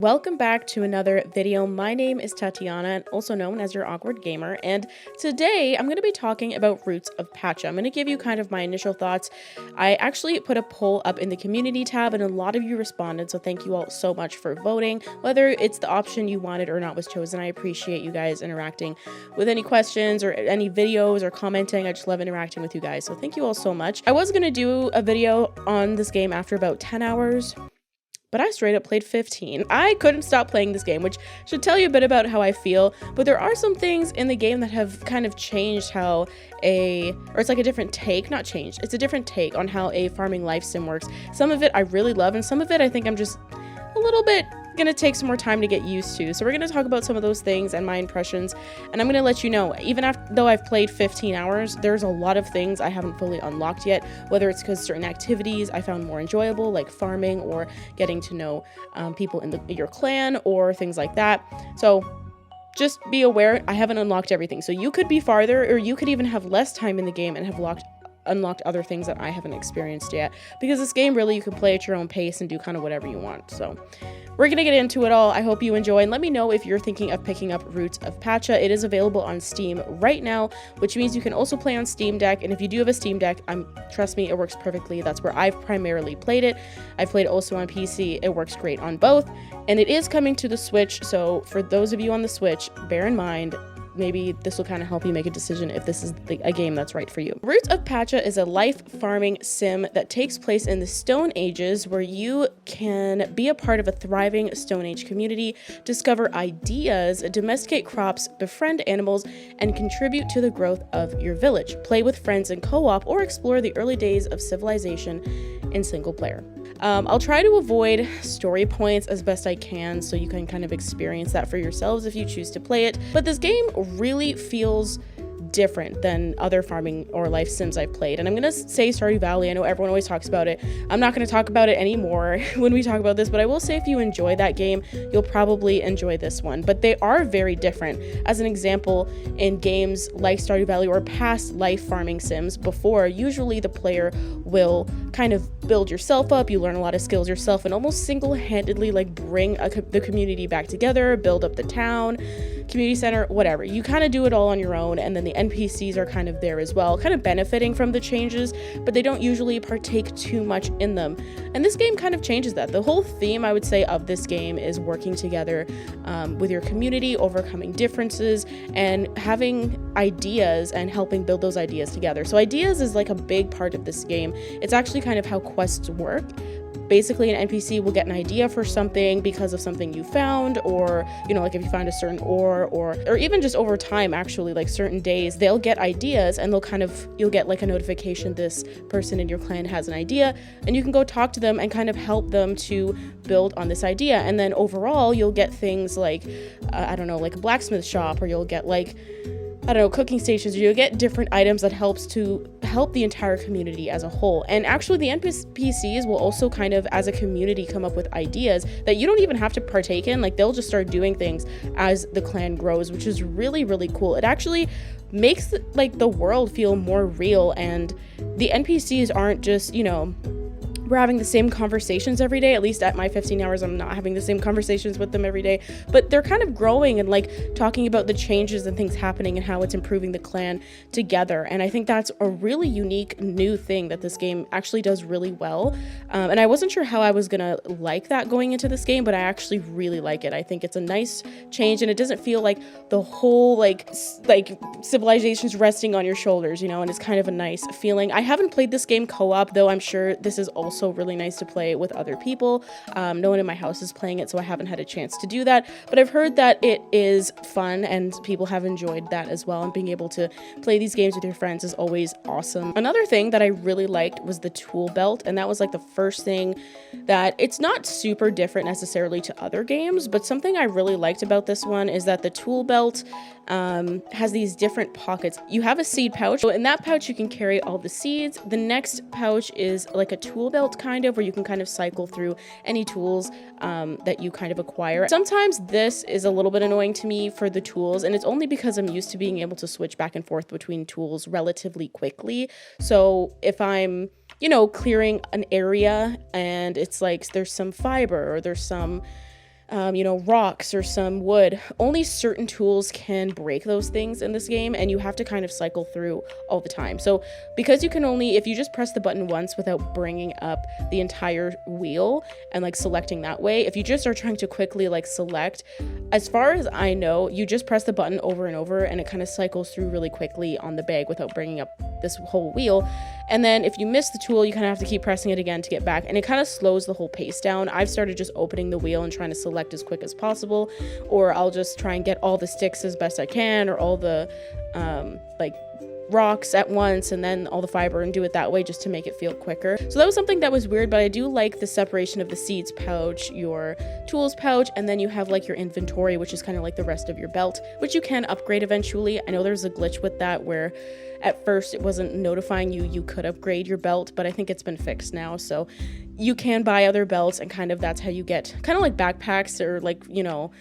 Welcome back to another video. My name is Tatiana, also known as your awkward gamer, and today I'm going to be talking about Roots of Pacha. I'm going to give you kind of my initial thoughts. I actually put a poll up in the community tab and a lot of you responded, so thank you all so much for voting. Whether it's the option you wanted or not was chosen, I appreciate you guys interacting with any questions or any videos or commenting. I just love interacting with you guys, so thank you all so much. I was going to do a video on this game after about 10 hours. But I straight up played 15. I couldn't stop playing this game, which should tell you a bit about how I feel, but there are some things in the game that have kind of changed how it's like a different take, not changed, it's a different take on how a farming life sim works. Some of it I really love, and some of it I think I'm just a little bit gonna take some more time to get used to. So we're gonna talk about some of those things and my impressions, and I'm gonna let you know, even though I've played 15 hours, there's a lot of things I haven't fully unlocked yet, whether it's because certain activities I found more enjoyable, like farming or getting to know people in your clan or things like that. So just be aware, I haven't unlocked everything. So you could be farther, or you could even have less time in the game and have unlocked other things that I haven't experienced yet, because this game really, you can play at your own pace and do kind of whatever you want. So we're gonna get into it all. I hope you enjoy, and let me know if you're thinking of picking up Roots of Pacha. It is available on Steam right now, which means you can also play on Steam Deck, and if you do have a Steam Deck, trust me, it works perfectly. That's where I've primarily played it. I've played it also on PC. It works great on both, and it is coming to the Switch, so for those of you on the Switch, bear in mind, maybe this will kind of help you make a decision if this is a game that's right for you. Roots of Pacha is a life farming sim that takes place in the Stone Ages, where you can be a part of a thriving Stone Age community, discover ideas, domesticate crops, befriend animals, and contribute to the growth of your village. Play with friends in co-op or explore the early days of civilization in single player. I'll try to avoid story points as best I can so you can kind of experience that for yourselves if you choose to play it. But this game really feels different than other farming or life sims I've played. And I'm gonna say Stardew Valley. I know everyone always talks about it. I'm not gonna talk about it anymore when we talk about this, but I will say if you enjoy that game, you'll probably enjoy this one. But they are very different. As an example, in games like Stardew Valley or past life farming sims before, usually the player will kind of build yourself up, you learn a lot of skills yourself, and almost single-handedly like bring the community back together, build up the town, community center, whatever. You kind of do it all on your own, and then the NPCs are kind of there as well, kind of benefiting from the changes, but they don't usually partake too much in them. And this game kind of changes that. The whole theme, I would say, of this game is working together with your community, overcoming differences, and having ideas and helping build those ideas together. So ideas is like a big part of this game. It's actually kind of how quests work. Basically, an NPC will get an idea for something because of something you found, or, you know, like if you find a certain ore, or even just over time, actually, like certain days, they'll get ideas, and you'll get like a notification, this person in your clan has an idea, and you can go talk to them and kind of help them to build on this idea. And then overall, you'll get things like, I don't know, like a blacksmith shop, or you'll get like, I don't know, cooking stations, or you'll get different items that help the entire community as a whole. And actually the NPCs will also kind of, as a community, come up with ideas that you don't even have to partake in. Like, they'll just start doing things as the clan grows, which is really, really cool. It actually makes like the world feel more real, and the NPCs aren't just, you know, we're having the same conversations every day. At least at my 15 hours, I'm not having the same conversations with them every day, but they're kind of growing and like talking about the changes and things happening and how it's improving the clan together. And I think that's a really unique new thing that this game actually does really well. And I wasn't sure how I was gonna like that going into this game, but I actually really like it. I think it's a nice change, and it doesn't feel like the whole like civilization's resting on your shoulders, you know, and it's kind of a nice feeling. I haven't played this game co-op, though I'm sure this is also really nice to play with other people. No one in my house is playing it, so I haven't had a chance to do that, but I've heard that it is fun and people have enjoyed that as well, and being able to play these games with your friends is always awesome. Another thing that I really liked was the tool belt, and that was like the first thing that, it's not super different necessarily to other games, but something I really liked about this one is that the tool belt has these different pockets. You have a seed pouch, so in that pouch you can carry all the seeds. The next pouch is like a tool belt kind of, where you can kind of cycle through any tools that you kind of acquire. Sometimes this is a little bit annoying to me for the tools, and it's only because I'm used to being able to switch back and forth between tools relatively quickly. So if I'm, you know, clearing an area and it's like there's some fiber or there's some you know, rocks or some wood. Only certain tools can break those things in this game, and you have to kind of cycle through all the time. So because you can only, if you just press the button once without bringing up the entire wheel and like selecting that way, if you just are trying to quickly like select, as far as I know, you just press the button over and over and it kind of cycles through really quickly on the bag without bringing up this whole wheel. And then if you miss the tool, you kind of have to keep pressing it again to get back, and it kind of slows the whole pace down. I've started just opening the wheel and trying to select as quick as possible, or I'll just try and get all the sticks as best I can, or all the like rocks at once and then all the fiber, and do it that way just to make it feel quicker. So that was something that was weird, but I do like the separation of the seeds pouch, your tools pouch, and then you have like your inventory, which is kind of like the rest of your belt, which you can upgrade eventually. I know there's a glitch with that where at first it wasn't notifying you could upgrade your belt, but I think it's been fixed now. So you can buy other belts, and kind of that's how you get kind of like backpacks or like, you know,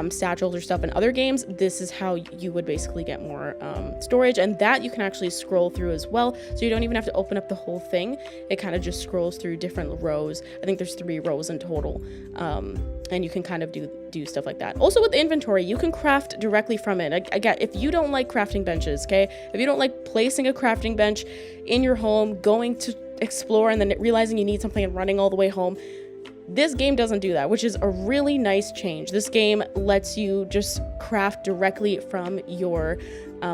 satchels or stuff in other games. This is how you would basically get more storage, and that you can actually scroll through as well. So you don't even have to open up the whole thing. It kind of just scrolls through different rows. I think there's 3 rows in total. And you can kind of do stuff like that. Also with the inventory, you can craft directly from it. Again, if you don't like crafting benches, okay? If you don't like placing a crafting bench in your home, going to explore and then realizing you need something and running all the way home, this game doesn't do that, which is a really nice change. This game lets you just craft directly from your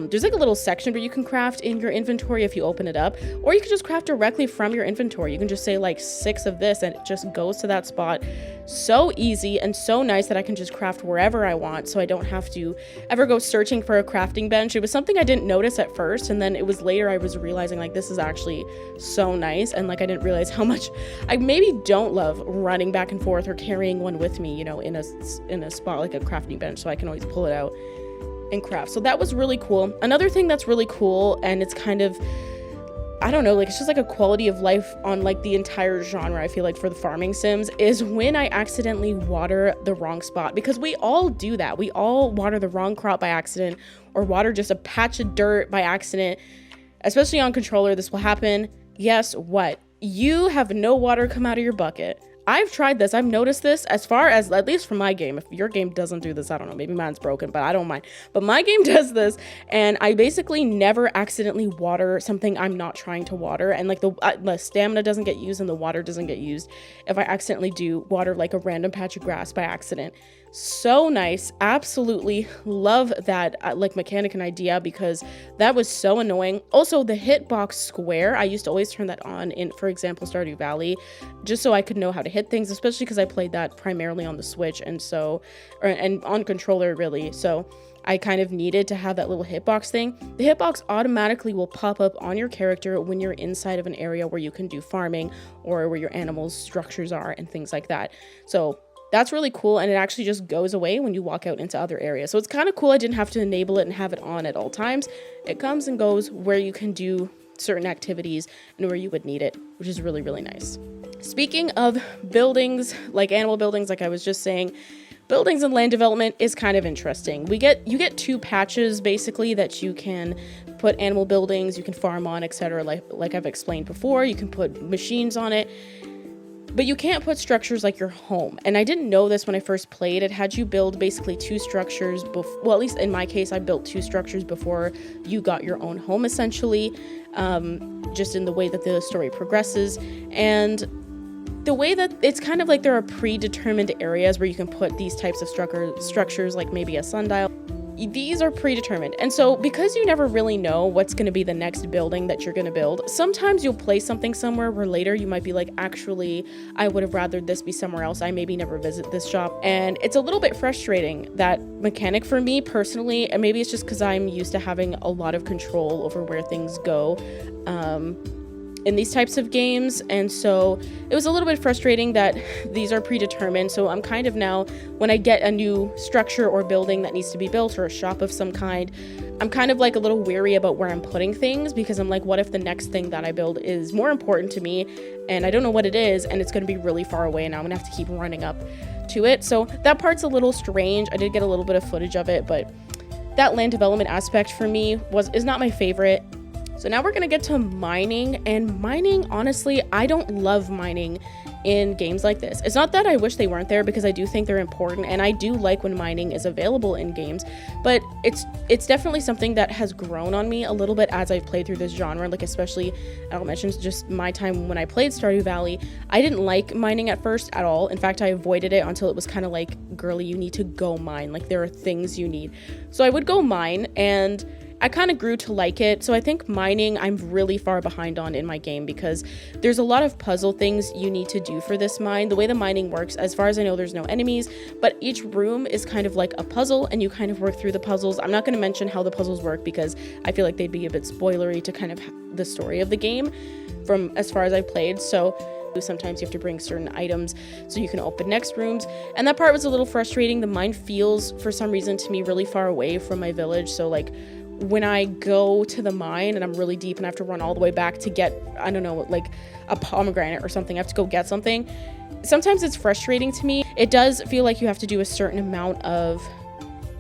there's like a little section where you can craft in your inventory if you open it up, or you can just craft directly from your inventory. You can just say like 6 of this and it just goes to that spot. So easy and so nice that I can just craft wherever I want, so I don't have to ever go searching for a crafting bench. It was something I didn't notice at first, and then it was later I was realizing like this is actually so nice, and like I didn't realize how much I maybe don't love running back and forth or carrying one with me, you know, in a spot like a crafting bench, so I can always pull it out and craft. So that was really cool. Another thing that's really cool, and it's kind of, I don't know, like it's just like a quality of life on like the entire genre, I feel like, for the farming sims, is when I accidentally water the wrong spot, because we all do that. We all water the wrong crop by accident, or water just a patch of dirt by accident. Especially on controller, this will happen. Guess what? You have no water come out of your bucket. I've tried this. I've noticed this, as far as, at least for my game. If your game doesn't do this, I don't know, maybe mine's broken, but I don't mind. But my game does this, and I basically never accidentally water something I'm not trying to water, and like the stamina doesn't get used and the water doesn't get used if I accidentally do water like a random patch of grass by accident. So nice. Absolutely love that like mechanic and idea, because that was so annoying. Also, the hitbox square, I used to always turn that on in, for example, Stardew Valley, just so I could know how to hit things, especially because I played that primarily on the Switch, and so, and on controller really, so I kind of needed to have that little hitbox thing. The hitbox automatically will pop up on your character when you're inside of an area where you can do farming, or where your animals' structures are and things like that. So that's really cool, and it actually just goes away when you walk out into other areas. So it's kind of cool. I didn't have to enable it and have it on at all times. It comes and goes where you can do certain activities and where you would need it, which is really, really nice. Speaking of buildings, like animal buildings, like I was just saying, buildings and land development is kind of interesting. You get 2 patches basically that you can put animal buildings, you can farm on, etc. Like I've explained before. You can put machines on it, but you can't put structures like your home. And I didn't know this when I first played. It had you build basically 2 structures well, at least in my case, I built 2 structures before you got your own home, essentially, just in the way that the story progresses. And the way that it's kind of like there are predetermined areas where you can put these types of structures, like maybe a sundial. These are predetermined. And so because you never really know what's going to be the next building that you're going to build, sometimes you'll place something somewhere where later you might be like, actually, I would have rather this be somewhere else. I maybe never visit this shop. And it's a little bit frustrating, that mechanic, for me personally. And maybe it's just because I'm used to having a lot of control over where things go in these types of games, and so it was a little bit frustrating that these are predetermined. So I'm kind of now, when I get a new structure or building that needs to be built, or a shop of some kind, I'm kind of like a little wary about where I'm putting things, because I'm like, what if the next thing that I build is more important to me and I don't know what it is, and it's going to be really far away, and I'm gonna have to keep running up to it. So that part's a little strange. I did get a little bit of footage of it, but that land development aspect for me is not my favorite. So now we're gonna get to mining, and mining, honestly, I don't love mining in games like this. It's not that I wish they weren't there, because I do think they're important, and I do like when mining is available in games, but it's definitely something that has grown on me a little bit as I've played through this genre. Like, especially, I'll mention just my time when I played Stardew Valley. I didn't like mining at first at all. In fact, I avoided it until it was kind of like, girly, you need to go mine. Like, there are things you need. So I would go mine, and I kind of grew to like it. So I think mining, I'm really far behind on in my game, because there's a lot of puzzle things you need to do for this mine. The way the mining works, as far as I know, there's no enemies, but each room is kind of like a puzzle, and you kind of work through the puzzles. I'm not going to mention how the puzzles work, because I feel like they'd be a bit spoilery to kind of the story of the game from as far as I played. So sometimes you have to bring certain items so you can open next rooms, and that part was a little frustrating. The mine feels, for some reason, to me really far away from my village. So like, when I go to the mine and I'm really deep and I have to run all the way back to get, I don't know, like a pomegranate or something, I have to go get something. Sometimes it's frustrating to me. It does feel like you have to do a certain amount of,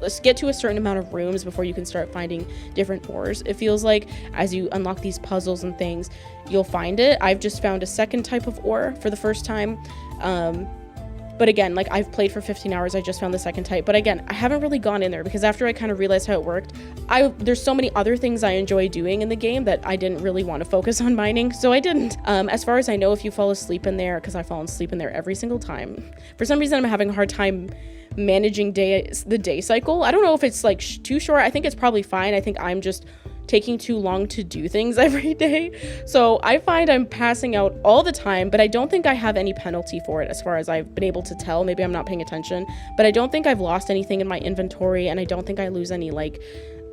let's get to a certain amount of rooms before you can start finding different ores. It feels like as you unlock these puzzles and things, you'll find it. I've just found a second type of ore for the first time. But again, like, I've played for 15 hours, I just found the second type. But again, I haven't really gone in there, because after I kind of realized how it worked, there's so many other things I enjoy doing in the game that I didn't really want to focus on mining, so I didn't. As far as I know, if you fall asleep in there, because I've fallen asleep in there every single time. For some reason, I'm having a hard time managing the day cycle. I don't know if it's like too short. I think it's probably fine. I think I'm just taking too long to do things every day. So I find I'm passing out all the time, but I don't think I have any penalty for it as far as I've been able to tell. Maybe I'm not paying attention, but I don't think I've lost anything in my inventory, and I don't think I lose any, like,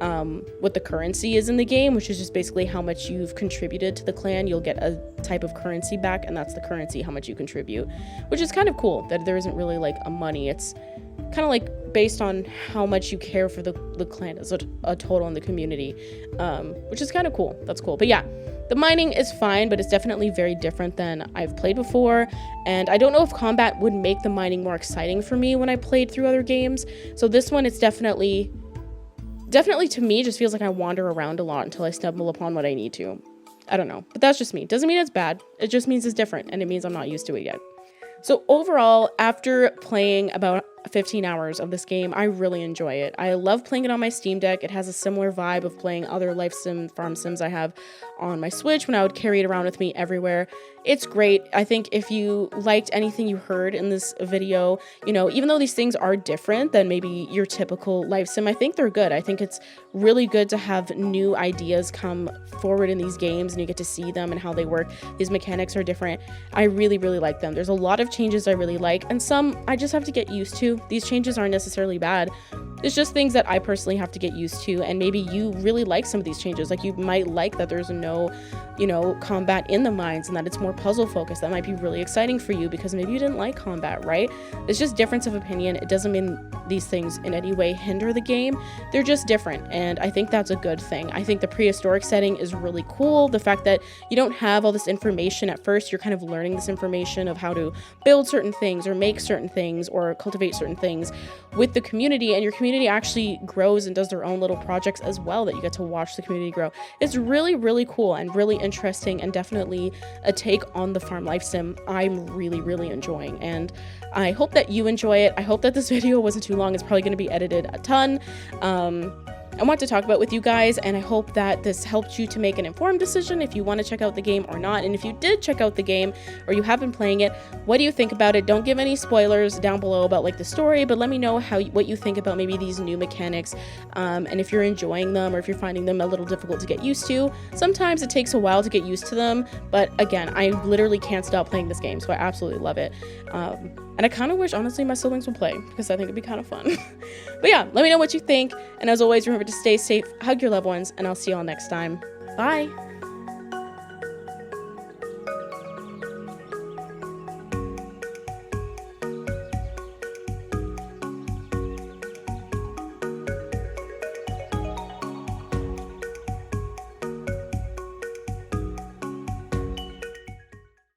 what the currency is in the game, which is just basically how much you've contributed to the clan. You'll get a type of currency back, and that's the currency, how much you contribute, which is kind of cool that there isn't really like a money. It's kind of like based on how much you care for the clan as a total in the community, which is kind of cool. That's cool. But yeah, the mining is fine, but it's definitely very different than I've played before, and I don't know if combat would make the mining more exciting for me when I played through other games. So this one, it's definitely to me just feels like I wander around a lot until I stumble upon what I need to. I don't know, but that's just me. Doesn't mean it's bad. It just means it's different, and it means I'm not used to it yet. So overall, after playing about 15 hours of this game, I really enjoy it. I love playing it on my Steam Deck. It has a similar vibe of playing other life sim, farm sims I have on my Switch when I would carry it around with me everywhere. It's great. I think if you liked anything you heard in this video, you know, even though these things are different than maybe your typical life sim, I think they're good. I think it's really good to have new ideas come forward in these games, and you get to see them and how they work. These mechanics are different. I really, really like them. There's a lot of changes I really like, and some I just have to get used to. These changes aren't necessarily bad. It's just things that I personally have to get used to, and maybe you really like some of these changes. Like, you might like that there's no, you know, combat in the mines and that it's more puzzle focused. That might be really exciting for you because maybe you didn't like combat, right? It's just difference of opinion. It doesn't mean these things in any way hinder the game. They're just different, and I think that's a good thing. I think the prehistoric setting is really cool. The fact that you don't have all this information at first, you're kind of learning this information of how to build certain things or make certain things or cultivate certain things with the community, and your community actually grows and does their own little projects as well that you get to watch the community grow. It's really, really cool and really interesting, and definitely a take on the farm life sim I'm really, really enjoying, and I hope that you enjoy it. I hope that this video wasn't too long. It's probably going to be edited a ton. I want to talk about with you guys, and I hope that this helped you to make an informed decision if you want to check out the game or not. And if you did check out the game or you have been playing it, what do you think about it? Don't give any spoilers down below about like the story, but let me know what you think about maybe these new mechanics, and if you're enjoying them or if you're finding them a little difficult to get used to. Sometimes it takes a while to get used to them, but again, I literally can't stop playing this game, so I absolutely love it. And I kind of wish, honestly, my siblings would play because I think it'd be kind of fun. But yeah, let me know what you think. And as always, remember to stay safe, hug your loved ones, and I'll see you all next time. Bye!